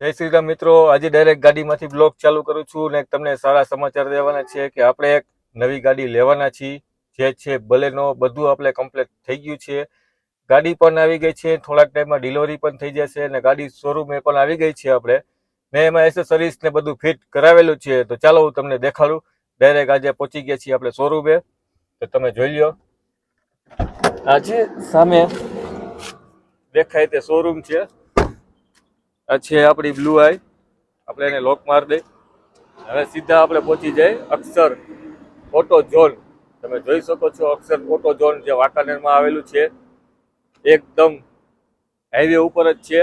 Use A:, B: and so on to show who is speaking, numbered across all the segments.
A: જય શ્રી રામ મિત્રો, આજે ડાયરેક્ટ ગાડીમાંથી બ્લોગ ચાલુ કરું છું ને તમને સારા સમાચાર દેવાના છે કે આપણે એક નવી ગાડી લેવાના છીએ, જે છે બલેનો. બધું આપણે કમ્પ્લીટ થઈ ગયું છે, ગાડી પણ આવી ગઈ છે, થોડાક ટાઈમમાં ડિલિવરી પણ થઈ જશે અને ગાડી શોરૂમે પણ આવી ગઈ છે. આપણે ને એમાં એસેસરીઝ ને બધું ફિટ કરાવેલું છે. તો ચાલો હું તમને દેખાડું. ડાયરેક્ટ આજે પહોંચી ગયા છીએ આપણે શોરૂમે, તો તમે જોઈ લો. આજે સામે દેખાય તે શોરૂમ છે. આ છે આપણી બ્લુ આઈ. આપણે એને લોક માર દઈ. હવે સીધા આપણે પહોંચી જાય અક્ષર ઓટો ઝોન. તમે જોઈ શકો છો અક્ષર ઓટો ઝોન જે વાંકાનેરમાં આવેલું છે, એકદમ હાઈવે ઉપર જ છે.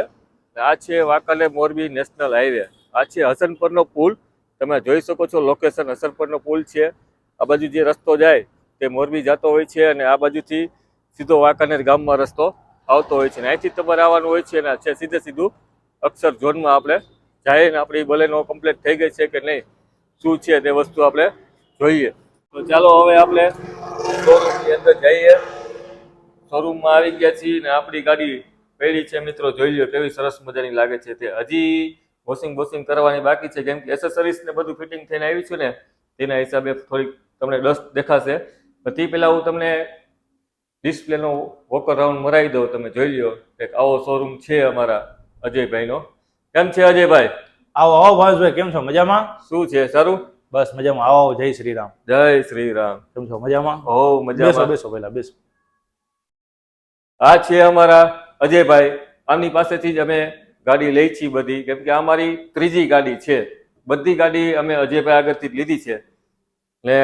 A: આ છે વાંકાનેર મોરબી નેશનલ હાઈવે. આ છે હસનપરનો પુલ. તમે જોઈ શકો છો લોકેશન હસનપરનો પુલ છે. આ બાજુ જે રસ્તો જાય તે મોરબી જતો હોય છે અને આ બાજુથી સીધો વાંકાનેર ગામમાં રસ્તો આવતો હોય છે. અહીંથી તમારે આવવાનું હોય છે અને છે સીધે સીધું અક્ષર ઝોનમાં આપણે જઈને આપણી બલેનો કમ્પ્લીટ થઈ ગઈ છે કે નહીં, શું છે તે વસ્તુ આપણે જોઈએ. તો ચાલો હવે આપણે શોરૂમની અંદર જઈએ. શોરૂમમાં આવી ગયા છીએ ને આપણી ગાડી પડી છે મિત્રો. જોઈ લો કેવી સરસ મજાની લાગે છે. તે હજી વોશિંગ કરવાની બાકી છે, કેમ કે એસેસરીઝ ને બધું ફિટિંગ થઈને આવી છું ને તેના હિસાબે થોડીક તમને ડસ્ટ દેખાશે. તે પહેલાં હું તમને ડિસ્પ્લેનો વોકર રાઉન્ડ મરાવી દઉં. તમે જોઈ લો એક આવો શોરૂમ છે અમારા અજયભાઈનો. કેમ છે અજયભાઈ?
B: આવો આવો ભાવેશભાઈ, કેમ છો? મજામાં?
A: શું છે? સારું,
B: બસ મજામાં. આવો આવો. જય શ્રી રામ.
A: જય શ્રી રામ.
B: કેમ છો? મજામાં?
A: હો મજામાં.
B: બેસો બેસો, પહેલા બેસો.
A: આ છે અમારા અજયભાઈ. આમની પાસેથી જ અમે ગાડી લઈ છીએ બધી, કેમ કે અમારી ત્રીજી ગાડી છે. બધી ગાડી અમે અજયભાઈ આગળથી જ લીધી છે. ને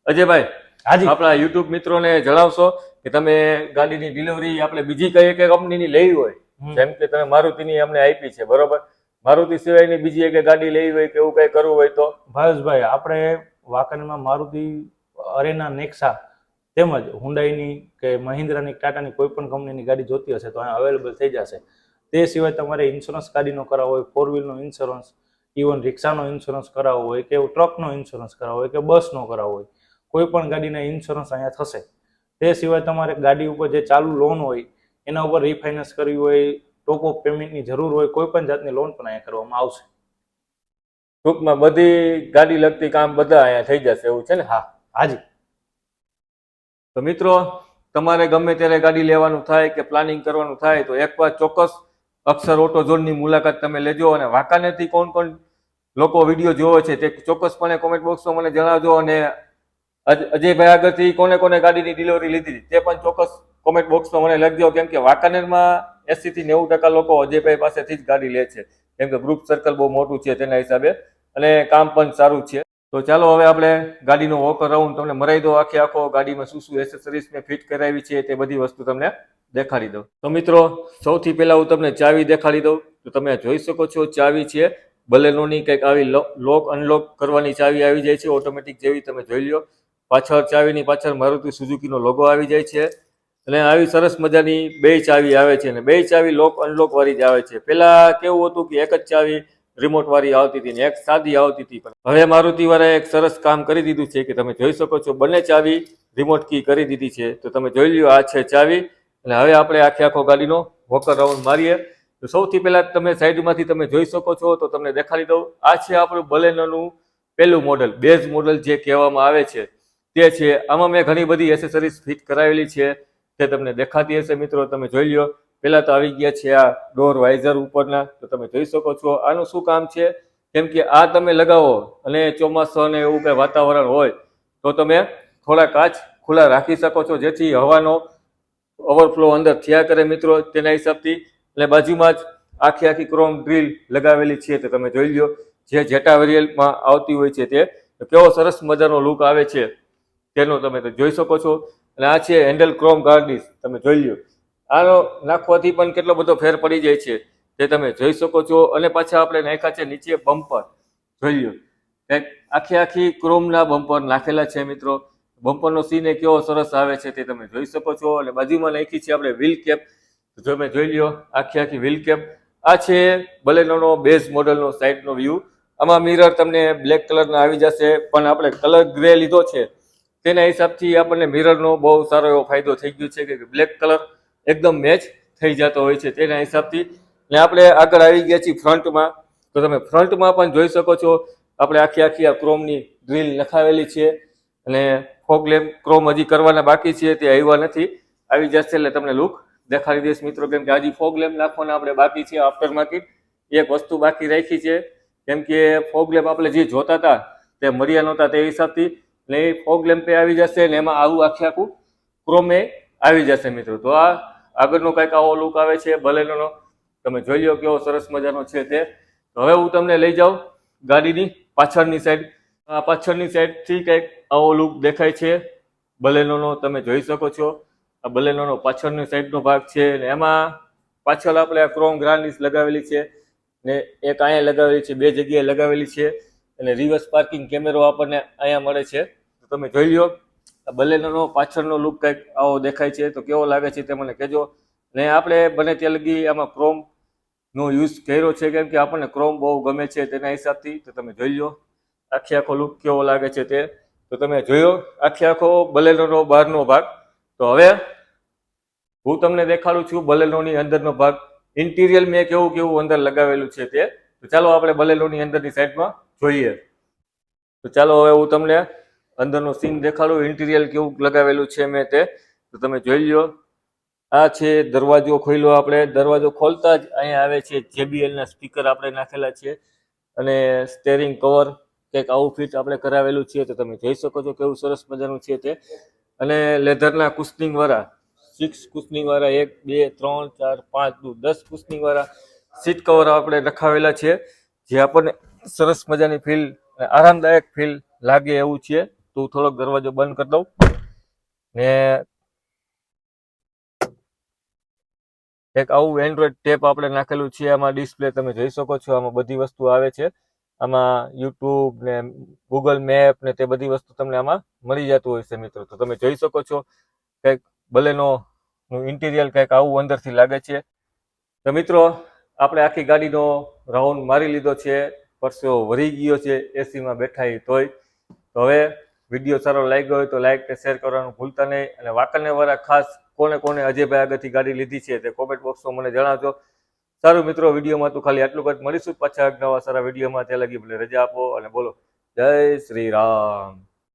A: અજયભાઈ,
B: હાજી,
A: આપણા યુટ્યુબ મિત્રોને જણાવશો કે તમે ગાડીની ડિલિવરી આપણે બીજી કઈ કઈ કંપનીની લેવી હોય, જેમ કે તમે મારુતિની અમને આપી છે, બરોબર? મારુતિ સિવાયની બીજી એક ગાડી લેવી હોય કે એવું કઈ કરવું હોય તો?
B: ભાવેશભાઈ, આપણે વાંકાનેરમાં મારુતિ અરેના, નેક્સા તેમજ હુન્ડાઈની કે મહિન્દ્રાની, ટાટાની કોઈ પણ કંપનીની ગાડી જોતી હશે તો અહીંયા અવેલેબલ થઈ જશે. તે સિવાય તમારે ઇન્સ્યોરન્સ ગાડીનો કરાવવો હોય, ફોર વ્હીલનો ઇન્સ્યોરન્સ, ઇવન રિક્ષાનો ઇન્સ્યોરન્સ કરાવવો હોય કે ટ્રકનો ઇન્સ્યોરન્સ કરાવવો હોય કે બસનો કરાવવો હોય, કોઈ પણ ગાડીના ઇન્સ્યોરન્સ અહીંયા થશે. તે સિવાય તમારે ગાડી ઉપર જે ચાલુ લોન હોય એના ઉપર રિફાઇનાન્સ કરવી હોય, ટોપ ઓફ પેમેન્ટની જરૂર હોય, કોઈ પણ જાતની લોન પણ અહીંયા કરવામાં આવશે.
A: ટૂંકમાં બધી ગાડી લગતી કામ બધા અહીંયા થઈ જશે એવું છે ને?
B: હા, હાજી.
A: તો મિત્રો, તમારે ગમે ત્યારે ગાડી લેવાનું થાય કે પ્લાનિંગ કરવાનું થાય તો એકવાર ચોક્કસ અક્ષર ઓટો ઝોનની મુલાકાત તમે લેજો. અને વાંકાનેરથી કોણ કોણ લોકો વિડીયો જોવે છે તે ચોક્કસપણે કોમેન્ટ બોક્સમાં મને જણાવજો. અને અજયભાઈ આગળથી કોને કોને ગાડીની ડિલિવરી લીધી તે પણ ચોક્કસ કોમેન્ટ બોક્સમાં મને લખજો, કેમ કે વાંકાનેરમાં 80 થી 90% લોકો અજયભાઈ પાસેથી જ ગાડી લે છે, કેમ કે ગ્રુપ સર્કલ બહુ મોટું છે તેના હિસાબે, અને કામ પણ સારું છે. તો ચાલો હવે આપણે ગાડીનો વોકર રાઉન્ડ તમને મરાવી દો. આખો ગાડીમાં શું શું એસેસરીઝ મેં ફિટ કરાવી છે તે બધી વસ્તુ તમને દેખાડી દઉં. તો મિત્રો, સૌથી પહેલા હું તમને ચાવી દેખાડી દઉં. તો તમે જોઈ શકો છો ચાવી છે બલેનોની, કંઈક આવી લોક અનલોક કરવાની ચાવી આવી જાય છે ઓટોમેટિક જેવી. તમે જોઈ લો પાછળ ચાવીની પાછળ મારુતિ સુઝુકીનો લોગો આવી જાય છે. અને આવી સરસ મજાની બે ચાવી આવે છે અને બે ચાવી લોક અનલોક વાળી જ આવે છે. પેલા કેવું હતું કે એક જ ચાવી રિમોટ વાળી આવતી હતી ને એક સાદી આવતી હતી, પણ હવે મારુતિ વાળાએ એક સરસ કામ કરી દીધું છે કે તમે જોઈ શકો છો બંને ચાવી રિમોટ કી કરી દીધી છે. તો તમે જોઈ લ્યો આ છે ચાવી. અને હવે આપણે આખો ગાડીનો વોકર રાઉન્ડ મારીએ. તો સૌથી પહેલા તમે સાઈડમાંથી તમે જોઈ શકો છો તો તમને દેખાડી દઉં. આ છે આપણું બલેનોનું પહેલું મોડલ, બેઝ મોડલ જે કહેવામાં આવે છે તે છે. આમાં મેં ઘણી બધી એસેસરીઝ ફિટ કરાવેલી છે તે તમને દેખાતી હશે મિત્રો. તમે જોઈ લ્યો. પહેલા તો આવી ગયા છે આ ડોર વાઇઝર ઉપરના. તો તમે જોઈ શકો છો આનું શું કામ છે, કેમ કે આ તમે લગાવો અને ચોમાસું અને એવું કંઈ વાતાવરણ હોય તો તમે થોડા કાચ ખુલ્લા રાખી શકો છો, જેથી હવાનો ઓવરફ્લો અંદર થયા કરે મિત્રો. તેના હિસાબથી એટલે બાજુમાં જ આખી ક્રોમ ડ્રીલ લગાવેલી છે. તો તમે જોઈ લ્યો જે જેટા વેરિયન્ટમાં આવતી હોય છે તે કેવો સરસ મજાનો લુક આવે છે તેનો તમે તો જોઈ શકો છો. અને આ છે હેન્ડલ ક્રોમ ગાર્નિશ. તમે જોઈ લ્યો આનો નાખવાથી પણ કેટલો બધો ફેર પડી જાય છે તે તમે જોઈ શકો છો. અને પાછા આપણે નાખ્યા છે નીચે બમ્પર. જોઈ લ્યો કંઈક આખી ક્રોમના બમ્પર નાખેલા છે મિત્રો. બમ્પરનો સીન એ કેવો સરસ આવે છે તે તમે જોઈ શકો છો. અને બાજુમાં નાખી છે આપણે વ્હીલ કેપ. જો તમે જોઈ લ્યો આખી વ્હીલ કેપ. આ છે બલેનોનો બેઝ મોડલનો સાઈડનો વ્યૂ. આમાં મિરર તમને બ્લેક કલરના આવી જશે, પણ આપણે કલર ગ્રે લીધો છે તેના હિસાબથી આપણને મિરરનો બહુ સારો એવો ફાયદો થઈ ગયો છે કે બ્લેક કલર એકદમ મેચ થઈ જતો હોય છે તેના હિસાબથી. ને આપણે આગળ આવી ગયા છીએ ફ્રન્ટમાં. તો તમે ફ્રન્ટમાં પણ જોઈ શકો છો આપણે આખી આ ક્રોમની ડ્રીલ નખાવેલી છે અને ફોગ લેમ્પ ક્રોમ હજી કરવાના બાકી છે, તે આવ્યા નથી. આવી જશે એટલે તમને લુક દેખાડી દઈશ મિત્રો, કેમ કે હજી ફોગ લેમ્પ નાખવાના આપણે બાકી છે. આફ્ટર માર્કેટ એક વસ્તુ બાકી રાખી છે, કેમ કે ફોગ લેમ્પ આપણે જે જોતા હતા તે મળ્યા નહોતા તે હિસાબથી, એટલે એ ફોગ લેમ્પે આવી જશે ને એમાં આવું આખું ક્રોમે આવી જશે મિત્રો. તો આ આગળનો કંઈક આવો લુક આવે છે બલેનોનો, તમે જોઈ લો કેવો સરસ મજાનો છે તે. તો હવે હું તમને લઈ જાઉં ગાડીની પાછળની સાઈડ. આ પાછળની સાઈડથી કંઈક આવો લુક દેખાય છે બલેનોનો, તમે જોઈ શકો છો. આ બલેનોનો પાછળની સાઈડનો ભાગ છે ને એમાં પાછળ આપણે આ ક્રોમ ગ્રાનિશ લગાવેલી છે ને એક અહીંયા લગાવેલી છે, 2 જગ્યાએ લગાવેલી છે અને રિવર્સ પાર્કિંગ કેમેરો આપણને અહીંયા મળે છે. તો તમે જોઈ લો આ બલેનોનો પાછળનો લુક કંઈક આવો દેખાય છે. તો કેવો લાગે છે તે મને કહેજો. ને આપણે બને ત્યાં લગી આમાં ક્રોમનો યુઝ કર્યો છે, કેમ કે આપણને ક્રોમ બહુ ગમે છે તેના હિસાબથી. તો તમે જોઈ લો આખો લુક કેવો લાગે છે તે. તો તમે જોયો આખો બલેનોનો બહારનો ભાગ. તો હવે હું તમને દેખાડું છું બલેનોની અંદરનો ભાગ, ઇન્ટિરિયર મેં કેવું અંદર લગાવેલું છે તે. તો ચાલો આપણે બલેનોની અંદરની સાઈડમાં જોઈએ. તો ચાલો હવે હું તમને અંદરનો સીન દેખાડું, ઇન્ટિરિયર કેવું લગાવેલું છે મેં તે. તો તમે જોઈ લો આ છે દરવાજો ખોલ્યો આપણે. દરવાજો ખોલતા જ અહીંયા આવે છે JBL ના સ્પીકર આપણે નાખેલા છે અને સ્ટેરિંગ કવર કંઈક આવું ફિટ આપણે કરાવેલું છે. તો તમે જોઈ શકો છો કેવું સરસ મજાનું છે તે. અને લેધરના કુશનિંગ વાળા 6 કુશનિંગ વાળા 1 2 3 4 5 10 કુશનિંગ વાળા સીટ કવર આપણે રખાવેલા છે, જે આપણને સરસ મજાની ફીલ આરામદાયક ફીલ લાગે એવું છે. તો હું થોડોક દરવાજો બંધ કરી દઉં ને એક આવું એન્ડ્રોઈડ ટેપ આપણે નાખેલું છે. આમાં ડિસ્પ્લે તમે જોઈ શકો છો, આમાં બધી વસ્તુ આવે છે. આમાં યુટ્યુબ ને ગૂગલ મેપ ને તે બધી વસ્તુ તમને આમાં મળી જતું હોય છે મિત્રો. તો તમે જોઈ શકો છો કંઈક બલેનોનું ઇન્ટિરિયર કંઈક આવું અંદરથી લાગે છે. તો મિત્રો આપણે આખી ગાડીનો રાઉન્ડ મારી લીધો છે, પરસેવો વરી ગયો છે એસીમાં બેઠા તોય. તો હવે વિડીયો સારો લાગ્યો હોય તો લાઈક કે શેર કરવાનું ભૂલતા નહીં. અને વાંકાનેર વાળા ખાસ કોને અજયભાઈ આગળથી ગાડી લીધી છે તે કોમેન્ટ બોક્સમાં મને જણાવજો. સારું મિત્રો, વિડીયોમાં તો ખાલી આટલું જ. મળીશું પાછા નવા સારા વિડીયોમાં. ત્યાં લગી ભલે રજા આપો અને બોલો જય શ્રી રામ.